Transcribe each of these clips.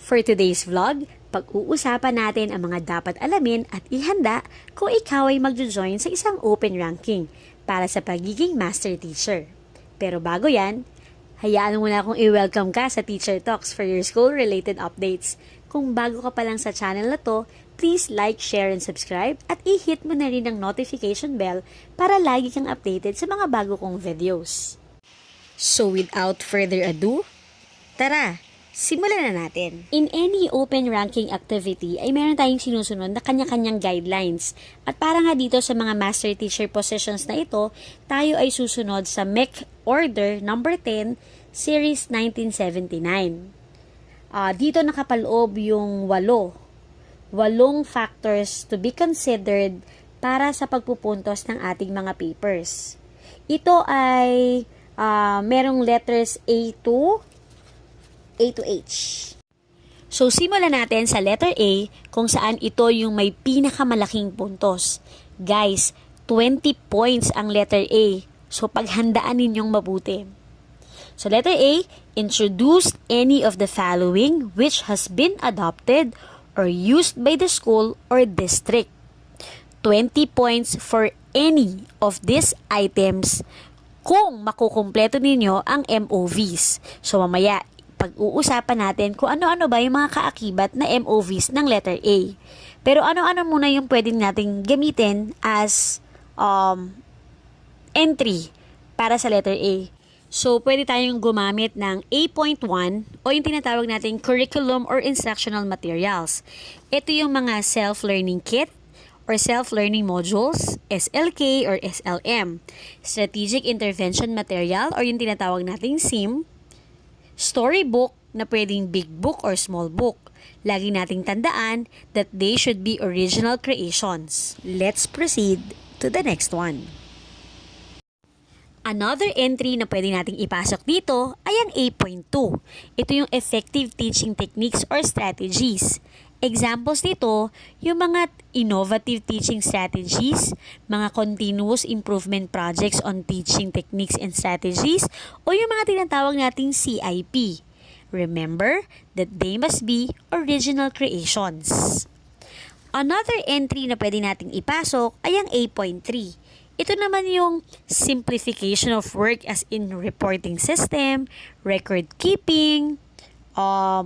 For today's vlog, pag-uusapan natin ang mga dapat alamin at ihanda kung ikaw ay magjo-join sa isang open ranking para sa pagiging master teacher. Pero bago yan, hayaan mo na akong i-welcome ka sa Teacher Talks for your school-related updates. Kung bago ka pa lang sa channel na to, please like, share, and subscribe at i-hit mo na rin ang notification bell para lagi kang updated sa mga bago kong videos. So without further ado, tara! Simulan na natin. In any open ranking activity ay meron tayong sinusunod na kanya-kanyang guidelines. At para nga dito sa mga master teacher positions na ito, tayo ay susunod sa MEC Order number 10, Series 1979. Dito nakapaloob yung 8 factors to be considered para sa pagpupuntos ng ating mga papers. Ito ay merong letters A to H. So, simulan natin sa letter A kung saan ito yung may pinakamalaking puntos. Guys, 20 points ang letter A. So, paghandaan ninyong mabuti. So, letter A, introduce any of the following which has been adopted or used by the school or district. 20 points for any of these items kung makukumpleto ninyo ang MOVs. So, mamaya, pag-uusapan natin kung ano-ano ba yung mga kaakibat na MOVs ng letter A. Pero ano-ano muna yung pwede nating gamitin as entry para sa letter A. So, pwede tayong gumamit ng A.1 o yung tinatawag nating curriculum or instructional materials. Ito yung mga self-learning kit or self-learning modules, SLK or SLM. Strategic intervention material or yung tinatawag nating SIM. Storybook na pwedeng big book or small book. Lagi nating tandaan that they should be original creations. Let's proceed to the next one. Another entry na pwede nating ipasok dito ay ang A.2. Ito yung effective teaching techniques or strategies. Examples nito, yung mga innovative teaching strategies, mga continuous improvement projects on teaching techniques and strategies, o yung mga tinatawag nating CIP. Remember that they must be original creations. Another entry na pwede nating ipasok ay ang A.3. Ito naman yung simplification of work as in reporting system, record keeping,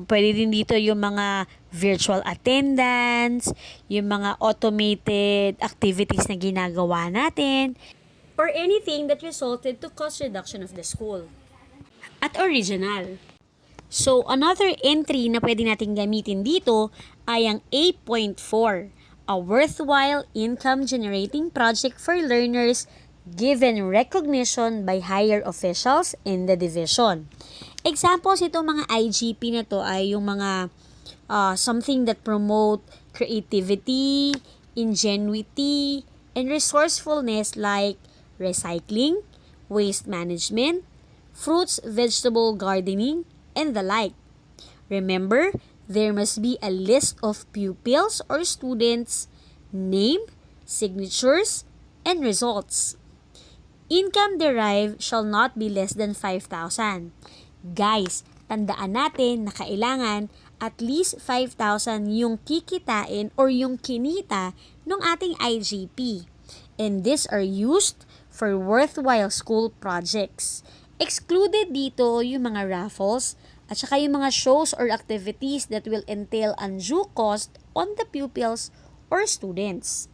pwede din dito yung mga virtual attendance, yung mga automated activities na ginagawa natin, or anything that resulted to cost reduction of the school. At original. So, another entry na pwede natin gamitin dito ay ang A.4, a worthwhile income-generating project for learners given recognition by higher officials in the division. Examples itong mga IGP na to ay yung mga something that promote creativity, ingenuity, and resourcefulness like recycling, waste management, fruits, vegetable gardening, and the like. Remember, there must be a list of pupils or students, name, signatures, and results. Income derived shall not be less than 5,000. Guys, tandaan natin na kailangan at least 5,000 yung kikitain or yung kinita ng ating IGP. And these are used for worthwhile school projects. Excluded dito yung mga raffles at saka yung mga shows or activities that will entail undue cost on the pupils or students.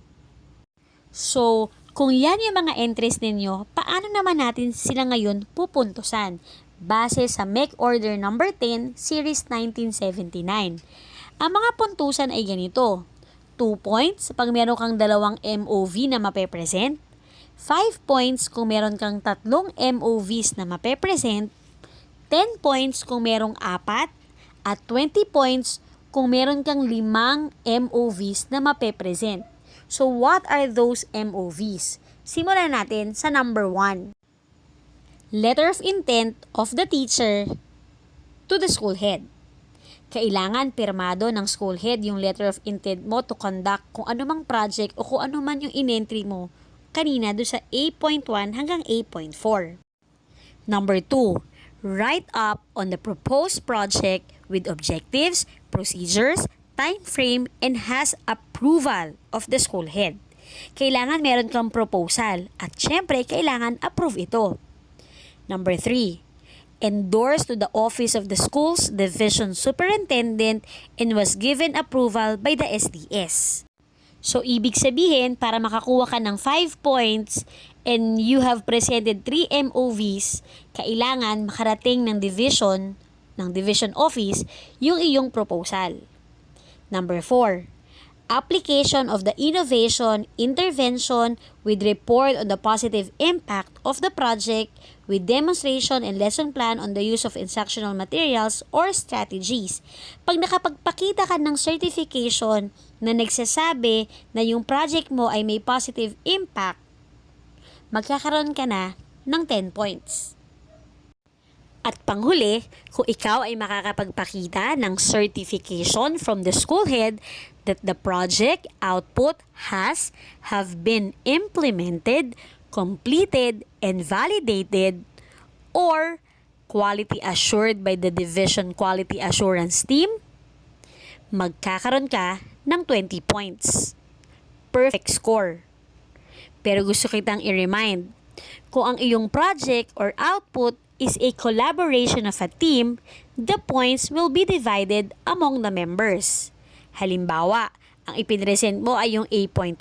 So, kung yan yung mga entries ninyo, paano naman natin sila ngayon pupuntusan? Base sa MEC Order number 10, Series 1979. Ang mga puntusan ay ganito. 2 points pag meron kang 2 MOV na mapepresent, 5 points kung meron kang 3 MOVs na mapepresent, 10 points kung merong 4, at 20 points kung meron kang 5 MOVs na mapepresent. So, what are those MOVs? Simulan natin sa number 1. Letter of intent of the teacher to the school head. Kailangan pirmado ng school head yung letter of intent mo to conduct kung anumang project o kung ano man yung in-entry mo kanina doon sa A.1 hanggang A.4. Number 2, write up on the proposed project with objectives, procedures, time frame, and has approval of the school head. Kailangan meron kang proposal at syempre kailangan approve ito. Number 3, endorsed to the office of the school's division superintendent and was given approval by the SDS. So, ibig sabihin, para makakuha ka ng 5 points and you have presented 3 MOVs, kailangan makarating ng division office, yung iyong proposal. Number 4, application of the innovation intervention with report on the positive impact of the project with demonstration and lesson plan on the use of instructional materials or strategies. Pag nakapagpakita ka ng certification na nagsasabi na yung project mo ay may positive impact, magkakaroon ka na ng 10 points. At panghuli, kung ikaw ay makakapagpakita ng certification from the school head that the project output have been implemented, completed, and validated, or quality assured by the division quality assurance team, magkakaroon ka ng 20 points. Perfect score. Pero gusto kitang i-remind, kung ang iyong project or output is a collaboration of a team, the points will be divided among the members. Halimbawa, ang ipinresent mo ay yung A.1,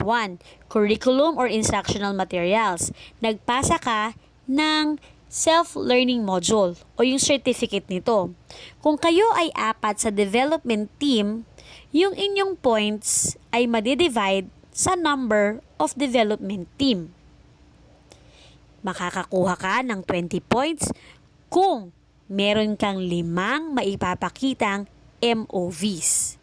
curriculum or instructional materials. Nagpasa ka ng self-learning module o yung certificate nito. Kung kayo ay 4 sa development team, yung inyong points ay madidivide sa number of development team. Makakakuha ka ng 20 points kung meron kang 5 maipapakitang MOVs.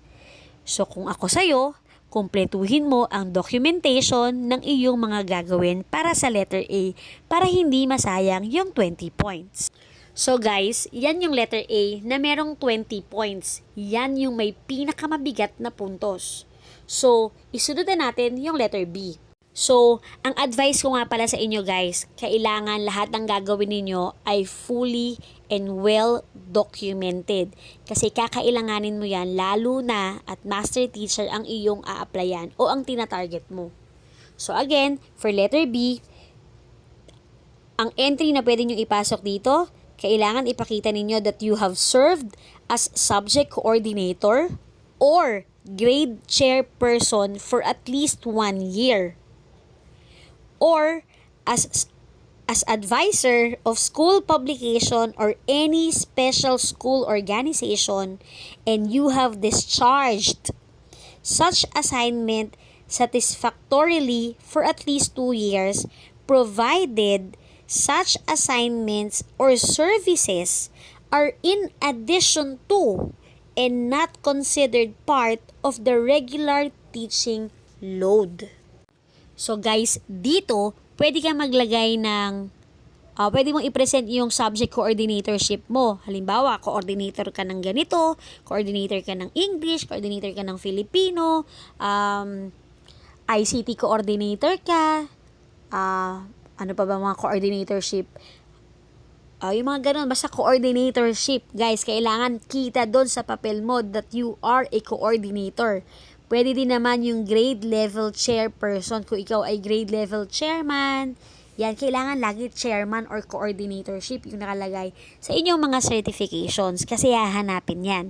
So kung ako sa'yo, kumpletuhin mo ang documentation ng iyong mga gagawin para sa letter A para hindi masayang yung 20 points. So guys, yan yung letter A na merong 20 points. Yan yung may pinakamabigat na puntos. So, isunod na natin yung letter B. So, ang advice ko nga pala sa inyo guys, kailangan lahat ng gagawin ninyo ay fully and well documented. Kasi kakailanganin mo yan lalo na at master teacher ang iyong a-applyan o ang tina-target mo. So again, for letter B, ang entry na pwede nyo ipasok dito, kailangan ipakita ninyo that you have served as subject coordinator or grade chairperson for at least 1 year. Or as advisor of school publication or any special school organization and you have discharged such assignment satisfactorily for at least 2 years provided such assignments or services are in addition to and not considered part of the regular teaching load. So guys, dito, pwede kang maglagay ng, pwede mong i-present yung subject coordinatorship mo. Halimbawa, coordinator ka ng ganito, coordinator ka ng English, coordinator ka ng Filipino, ICT coordinator ka, ano pa ba mga coordinatorship? Yung mga ganun, basta coordinatorship. Guys, kailangan kita doon sa papel mo that you are a coordinator. Pwede din naman yung grade level chairperson. Kung ikaw ay grade level chairman, yan, kailangan lagi chairman or coordinatorship yung nakalagay sa inyong mga certifications kasi hahanapin yan.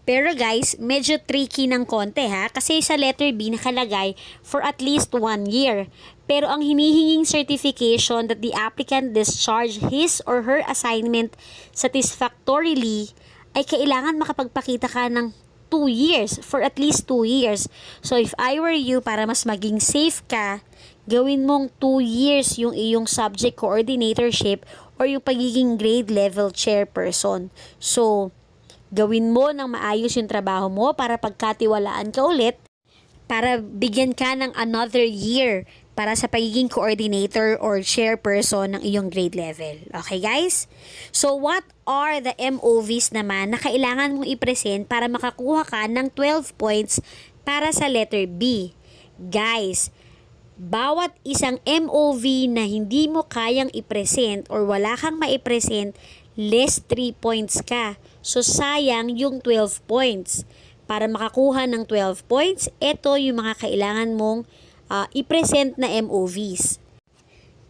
Pero guys, medyo tricky ng konti ha, kasi sa letter B nakalagay for at least 1 year. Pero ang hinihinging certification that the applicant discharge his or her assignment satisfactorily ay kailangan makapagpakita ka ng 2 years, for at least 2 years. So if I were you, para mas maging safe ka, gawin mong 2 years yung iyong subject coordinatorship or yung pagiging grade level chairperson. So, gawin mo ng maayos yung trabaho mo para pagkatiwalaan ka ulit, para bigyan ka ng another year para sa pagiging coordinator or chairperson ng iyong grade level. Okay guys? So what are the MOVs naman na kailangan mong i-present para makakuha ka ng 12 points para sa letter B? Guys, bawat isang MOV na hindi mo kayang i-present or wala kang ma-present, less 3 points ka. So, sayang yung 12 points. Para makakuha ng 12 points, ito yung mga kailangan mong i-present na MOVs.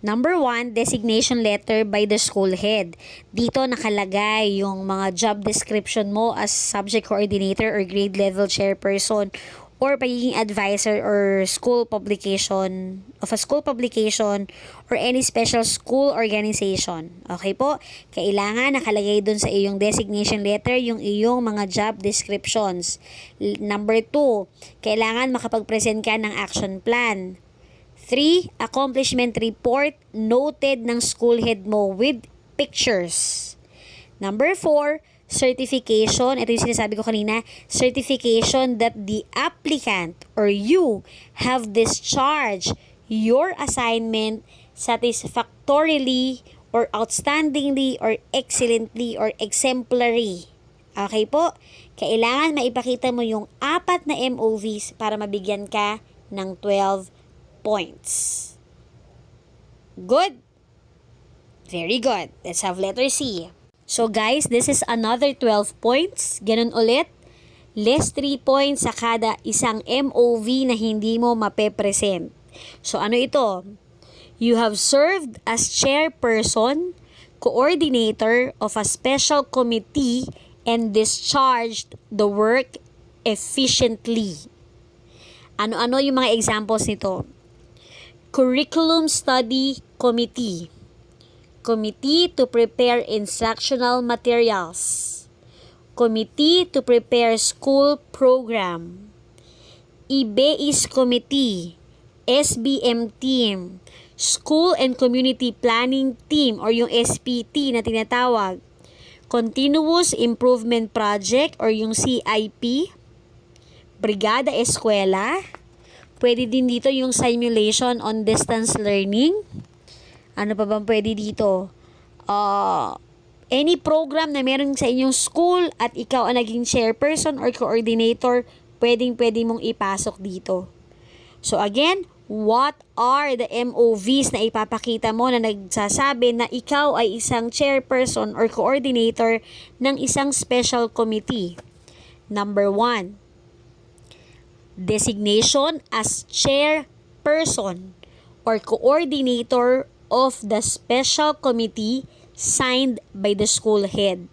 Number 1, designation letter by the school head. Dito nakalagay yung mga job description mo as subject coordinator or grade level chairperson or pagiging advisor or school publication or any special school organization. Okay po? Kailangan nakalagay dun sa iyong designation letter yung iyong mga job descriptions. Number 2, kailangan makapag-present ka ng action plan. 3, accomplishment report noted ng school head mo with pictures. Number 4, certification. Ito yung sinasabi ko kanina, certification that the applicant or you have discharged your assignment satisfactorily or outstandingly or excellently or exemplary. Okay po? Kailangan maipakita mo yung 4 na MOVs para mabigyan ka ng 12 points. Good? Very good. Let's have letter C. So guys, this is another 12 points. Ganun ulit. Less 3 points sa kada isang MOV na hindi mo mape-present. So ano ito? You have served as chairperson, coordinator of a special committee and discharged the work efficiently. Ano-ano yung mga examples nito? Curriculum Study Committee. Committee to prepare instructional materials. Committee to prepare school program. IBEIS Committee. SBM Team. School and Community Planning Team or yung SPT na tinatawag. Continuous Improvement Project or yung CIP. Brigada Eskwela. Pwede din dito yung simulation on distance learning. Ano pa bang pwede dito? Any program na meron sa inyong school at ikaw ang naging chairperson or coordinator, pwede mong ipasok dito. So again, what are the MOVs na ipapakita mo na nagsasabi na ikaw ay isang chairperson or coordinator ng isang special committee? Number 1, designation as chairperson or coordinator of the special committee signed by the school head.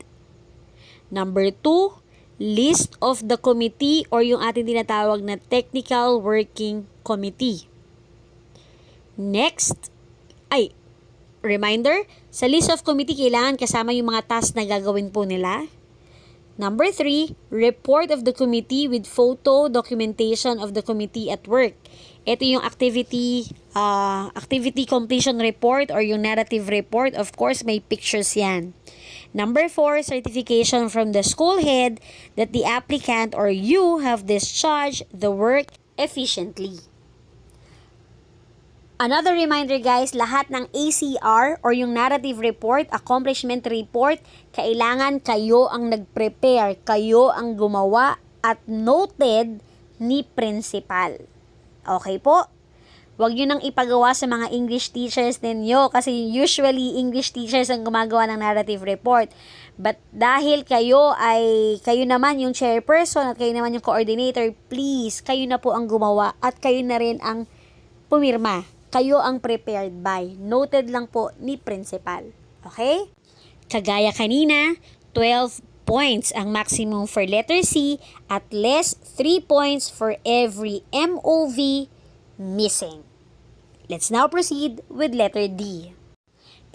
Number 2, list of the committee or yung ating tinatawag na technical working committee. Next, reminder, sa list of committee kailangan kasama yung mga tasks na gagawin po nila. Number 3, report of the committee with photo documentation of the committee at work. Ito yung activity completion report or yung narrative report. Of course, may pictures yan. Number 4, certification from the school head that the applicant or you have discharged the work efficiently. Another reminder guys, lahat ng ACR or yung narrative report, accomplishment report, kailangan kayo ang nag-prepare, kayo ang gumawa at noted ni principal. Okay po? Huwag nyo nang ipagawa sa mga English teachers ninyo kasi usually English teachers ang gumagawa ng narrative report. But dahil kayo naman yung chairperson at kayo naman yung coordinator, please, kayo na po ang gumawa at kayo na rin ang pumirma. Kayo ang prepared by. Noted lang po ni principal. Okay? Kagaya kanina, 12 points ang maximum for letter C at less 3 points for every MOV missing. Let's now proceed with letter D.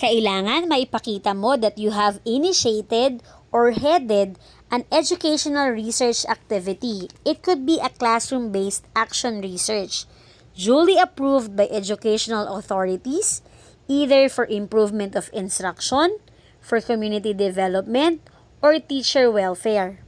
Kailangan maipakita mo that you have initiated or headed an educational research activity. It could be a classroom-based action research, duly approved by educational authorities, either for improvement of instruction, for community development, or teacher welfare.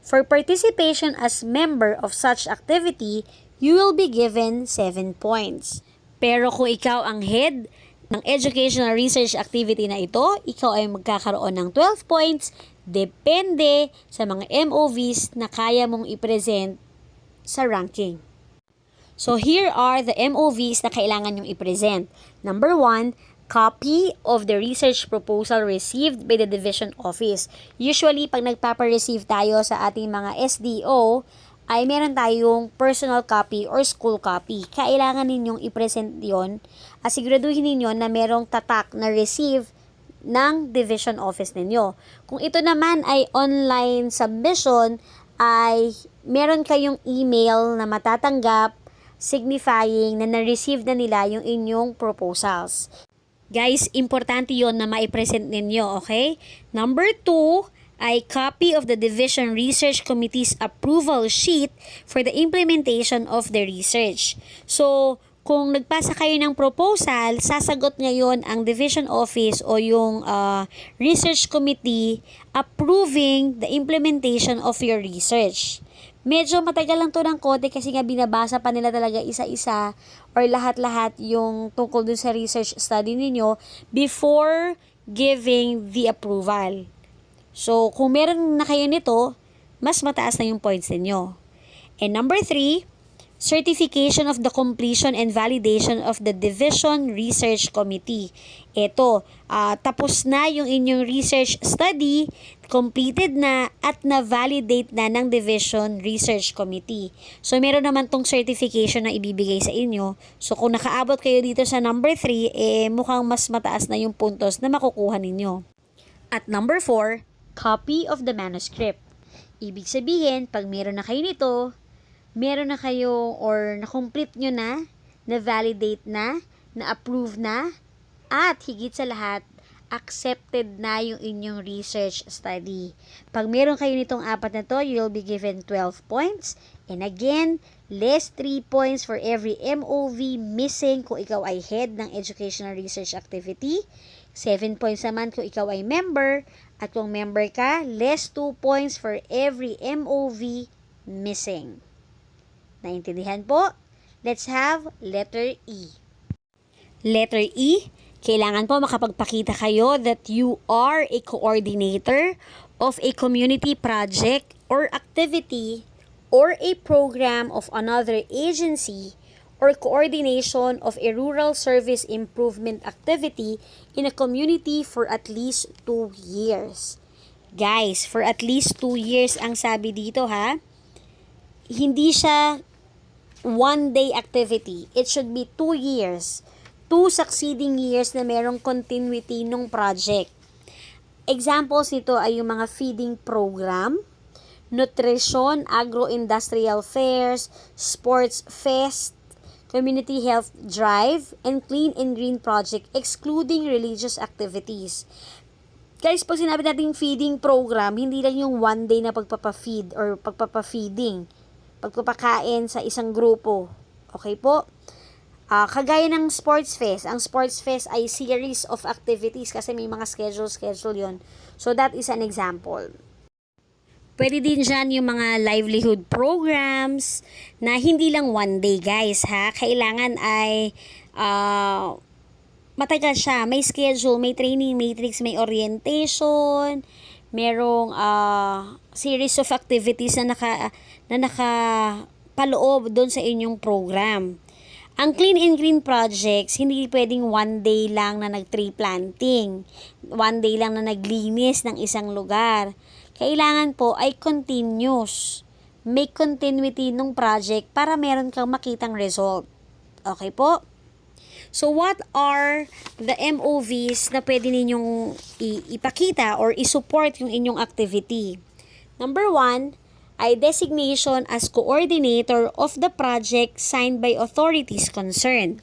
For participation as member of such activity, you will be given 7 points. Pero kung ikaw ang head ng educational research activity na ito, ikaw ay magkakaroon ng 12 points, depende sa mga MOVs na kaya mong i-present sa ranking. So here are the MOVs na kailangan nyong i-present. Number 1, copy of the research proposal received by the division office. Usually, pag nagpapa-receive tayo sa ating mga SDO, ay meron tayong personal copy or school copy. Kailangan ninyong i-present yon at siguraduhin ninyo na merong tatak na receive ng division office ninyo. Kung ito naman ay online submission, ay meron kayong email na matatanggap signifying na na-receive na nila yung inyong proposals. Guys, importante yon na maipresent ninyo, okay? Number 2 ay copy of the Division Research Committee's approval sheet for the implementation of the research. So, kung nagpasa kayo ng proposal, sasagot ngayon ang Division Office o yung Research Committee approving the implementation of your research. Medyo matagal lang to ng konti kasi nga binabasa pa nila talaga isa-isa or lahat-lahat yung tungkol dun sa research study ninyo before giving the approval. So, kung meron na kayo nito, mas mataas na yung points ninyo. And number 3, certification of the completion and validation of the Division Research Committee. Ito, tapos na yung inyong research study, completed na at na-validate na ng Division Research Committee. So, meron naman tong certification na ibibigay sa inyo. So, kung nakaabot kayo dito sa number 3, mukhang mas mataas na yung puntos na makukuha ninyo. At number 4, copy of the manuscript. Ibig sabihin, pag meron na kayo nito, meron na kayo or na-complete nyo na-validate na-approve na, at higit sa lahat, accepted na yung inyong research study. Pag meron kayo nitong 4 na to, you'll be given 12 points. And again, less 3 points for every MOV missing kung ikaw ay head ng educational research activity. 7 points naman kung ikaw ay member. At kung member ka, less 2 points for every MOV missing. Naintindihan po? Let's have letter E. Letter E, kailangan po makapagpakita kayo that you are a coordinator of a community project or activity or a program of another agency or coordination of a rural service improvement activity in a community for at least 2 years. Guys, for at least 2 years ang sabi dito ha. Hindi siya 1-day activity. It should be 2 years. 2 succeeding years na merong continuity ng project. Examples nito ay yung mga feeding program, nutrition, agro-industrial fairs, sports fest, community health drive, and clean and green project excluding religious activities. Guys, pag sinabi natin feeding program, hindi lang yung 1 day na pagpapa-feed or pagpapa-feeding, pagpapakain sa isang grupo. Okay po? Kagaya ng sports fest. Ang sports fest ay series of activities kasi may mga schedule yon. So, that is an example. Pwede din dyan yung mga livelihood programs na hindi lang 1 day, guys, ha? Kailangan ay matagal siya. May schedule, may training matrix, may orientation, merong series of activities na nakapaloob doon sa inyong program. Ang Clean and Green projects, hindi pwedeng 1 day lang na nag-tree planting, 1 day lang na naglinis ng isang lugar. Kailangan po ay continuous. May continuity ng project para meron kang makitang result. Okay po? So, what are the MOVs na pwede ninyong ipakita or isupport yung inyong activity? Number 1, ay designation as coordinator of the project signed by authorities concerned.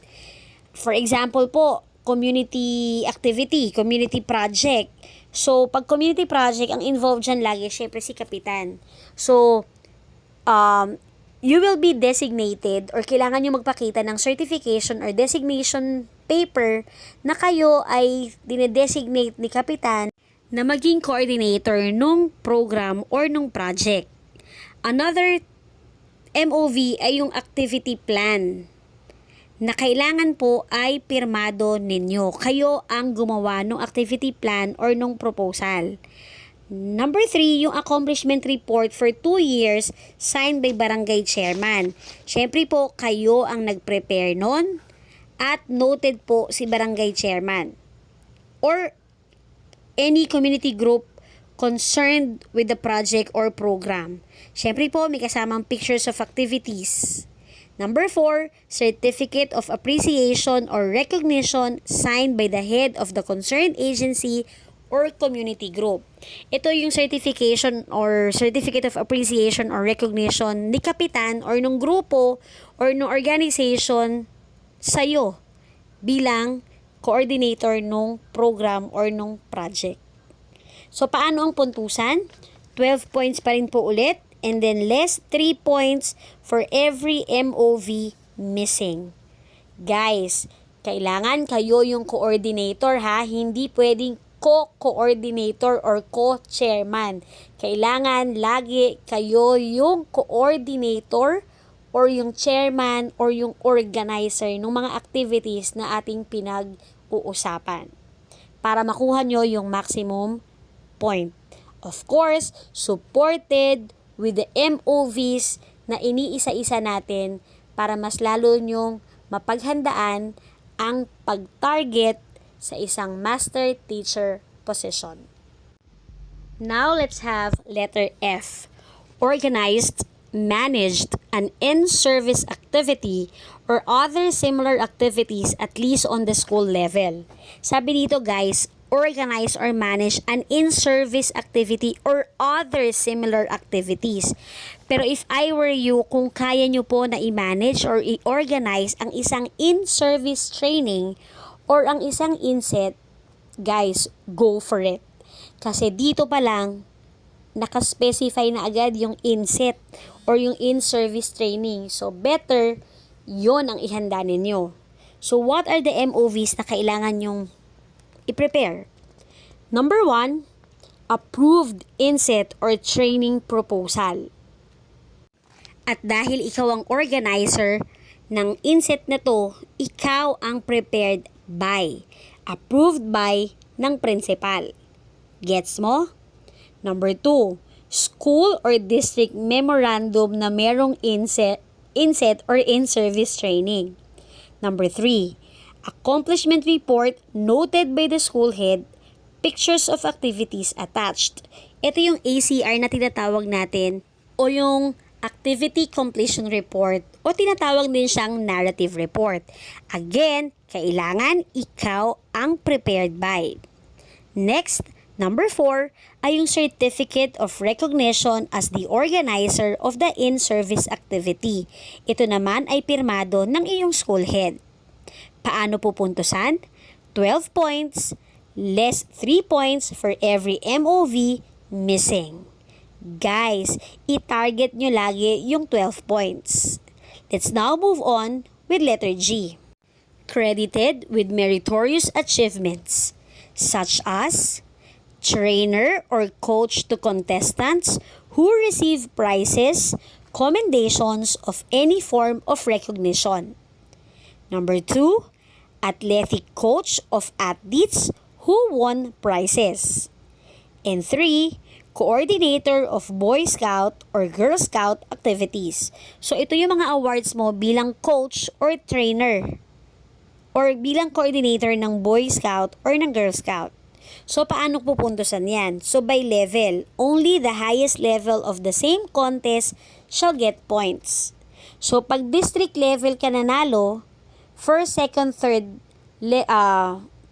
For example po, community activity, community project. So, pag community project, ang involved dyan lagi, syempre si Kapitan. So, you will be designated or kailangan nyo magpakita ng certification or designation paper na kayo ay dinedesignate ni Kapitan na maging coordinator nung program or nung project. Another MOV ay yung activity plan na kailangan po ay pirmado ninyo. Kayo ang gumawa ng activity plan or nung proposal. Number 3, yung accomplishment report for 2 years signed by barangay chairman. Siyempre po, kayo ang nag-prepare nun at noted po si barangay chairman. or any community group concerned with the project or program. Siyempre po, may kasamang pictures of activities. Number 4, certificate of appreciation or recognition signed by the head of the concerned agency or community group. Ito yung certification or certificate of appreciation or recognition ni kapitan or nung grupo or nung organization sa'yo bilang coordinator nung program or nung project. So, paano ang puntusan? 12 points pa rin po ulit, and then less 3 points for every MOV missing. Guys, kailangan kayo yung coordinator ha, hindi pwedeng co-coordinator or co-chairman. Kailangan lagi kayo yung coordinator or yung chairman or yung organizer ng mga activities na ating pinag-uusapan para makuha nyo yung maximum point. Of course, supported with the MOVs na iniisa-isa natin para mas lalo nyong mapaghandaan ang pag-target sa isang master teacher position. Now, let's have letter F. Organized, managed, an in-service activity or other similar activities at least on the school level. Sabi dito guys, organize or manage an in-service activity or other similar activities. Pero if I were you, kung kaya nyo po na i-manage or i-organize ang isang in-service training or ang isang inset, guys, go for it. Kasi dito pa lang, nakaspecify na agad yung inset or yung in-service training. So, better, yon ang ihanda ninyo. So, what are the MOVs na kailangan nyong i-prepare? Number 1, approved inset or training proposal. At dahil ikaw ang organizer ng inset na to, ikaw ang prepared by, approved by ng principal. Gets mo? Number 2, school or district memorandum na merong inset or in-service training. Number 3, accomplishment report noted by the school head, pictures of activities attached. Ito yung ACR na tinatawag natin o yung activity completion report o tinatawag din siyang narrative report. Again, kailangan ikaw ang prepared by. Next, number 4 ay yung certificate of recognition as the organizer of the in-service activity. Ito naman ay pirmado ng iyong school head. Paano pupuntusan? 12 points, less 3 points for every MOV missing. Guys, i-target nyo lagi yung 12 points. Let's now move on with letter G. Credited with meritorious achievements, such as trainer or coach to contestants who receive prizes, commendations of any form of recognition. Number 2, athletic coach of athletes who won prizes. And 3, coordinator of Boy Scout or Girl Scout activities. So, ito yung mga awards mo bilang coach or trainer or bilang coordinator ng Boy Scout or ng Girl Scout. So, paano pupuntusan yan? So, by level. Only the highest level of the same contest shall get points. So, pag district level ka nanalo, first, second, third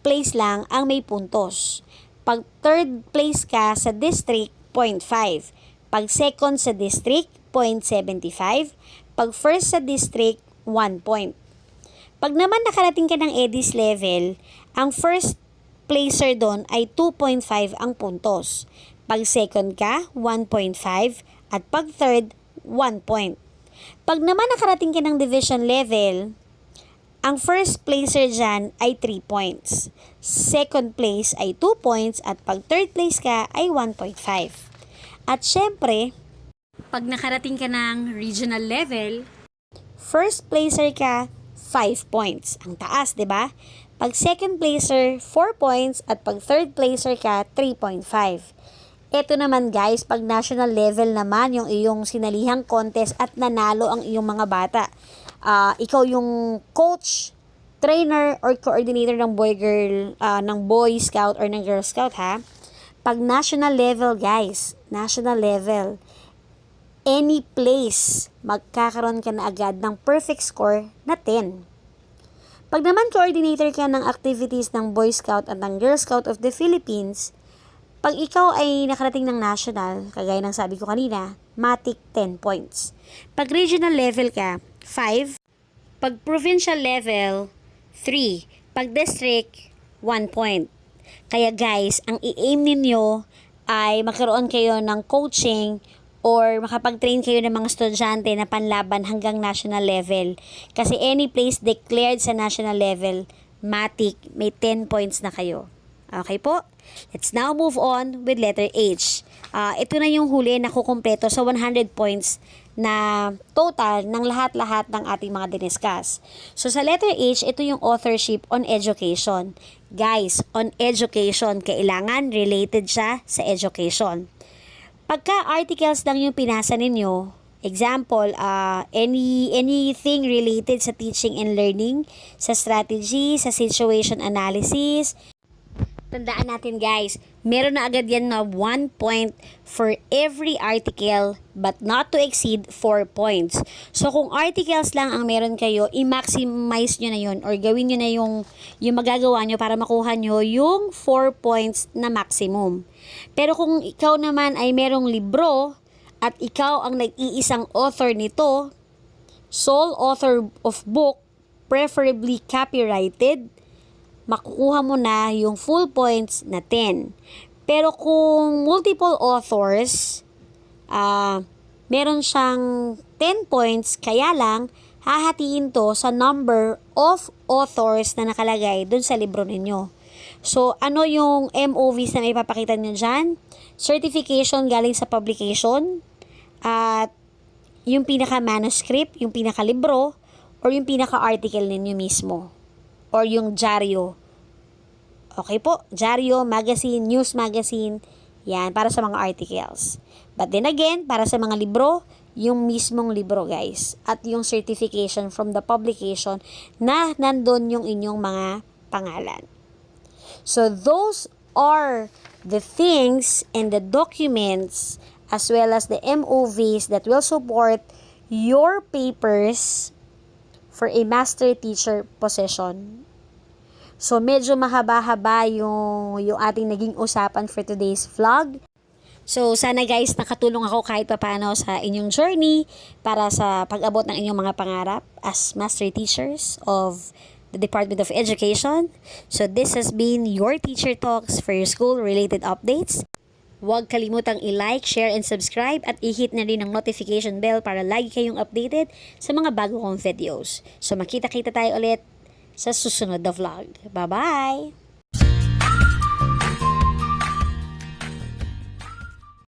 place lang ang may puntos. Pag third place ka sa district, 0.5. Pag second sa district, 0.75. Pag first sa district, 1 point. Pag naman nakarating ka ng EDIS level, ang first placer doon ay 2.5 ang puntos. Pag second ka, 1.5. At pag third, 1 point. Pag naman nakarating ka ng division level, ang first placer dyan ay 3 points. Second place ay 2 points at pag third place ka ay 1.5. At syempre, pag nakarating ka ng regional level, first placer ka 5 points. Ang taas, 'di ba? Pag second placer 4 points at pag third placer ka 3.5. Ito naman guys, pag national level naman yung iyong sinalihang contest at nanalo ang iyong mga bata. Ikaw yung coach trainer or coordinator ng Boy Scout or ng Girl Scout ha. Pag national level guys, national level, any place, magkakaroon ka na agad ng perfect score na 10. Pag naman coordinator ka ng activities ng Boy Scout at ng Girl Scout of the Philippines, pag ikaw ay nakarating ng national, kagaya ng sabi ko kanina, matik 10 points. Pag regional level ka, 5. Pag provincial level, 3. Pag district, 1 point. Kaya guys, ang i-aim ninyo ay magkaroon kayo ng coaching or makapag-train kayo ng mga estudyante na panlaban hanggang national level. Kasi any place declared sa national level, matik, may 10 points na kayo. Okay po? Let's now move on with letter H. Ito na yung huli na kukumpleto sa 100 points na total ng lahat-lahat ng ating mga diniscuss. So sa letter H, ito yung authorship on education. Guys, on education, kailangan related siya sa education. Pagka articles lang yung pinasa ninyo, example, anything related sa teaching and learning, sa strategy, sa situation analysis, tandaan natin guys, meron na agad yan na 1 point for every article but not to exceed 4 points. So kung articles lang ang meron kayo, i-maximize nyo na yun or gawin nyo na yung magagawa nyo para makuha nyo yung 4 points na maximum. Pero kung ikaw naman ay merong libro at ikaw ang nag-iisang author nito, sole author of book, preferably copyrighted, makukuha mo na yung full points na 10. Pero kung multiple authors, meron siyang 10 points, kaya lang, hahatiin to sa number of authors na nakalagay dun sa libro ninyo. So, ano yung MOVs na may papakita nyo dyan? Certification galing sa publication, at yung pinaka-manuscript, yung pinaka-libro, or yung pinaka-article ninyo mismo, or yung dyaryo. Okay po, dyaryo, magazine, news magazine, yan, para sa mga articles. But then again, para sa mga libro, yung mismong libro guys, at yung certification from the publication na nandun yung inyong mga pangalan. So those are the things and the documents as well as the MOVs that will support your papers for a master teacher position. So medyo mahaba-haba yung ating naging usapan for today's vlog. So sana guys nakatulong ako kahit paano sa inyong journey para sa pag-abot ng inyong mga pangarap as master teachers of the Department of Education. So this has been your Teacher Talks for your school-related updates. Huwag kalimutang i-like, share, and subscribe at i-hit na rin ang notification bell para lagi kayong updated sa mga bago kong videos. So makita-kita tayo ulit sa susunod na vlog. Bye-bye!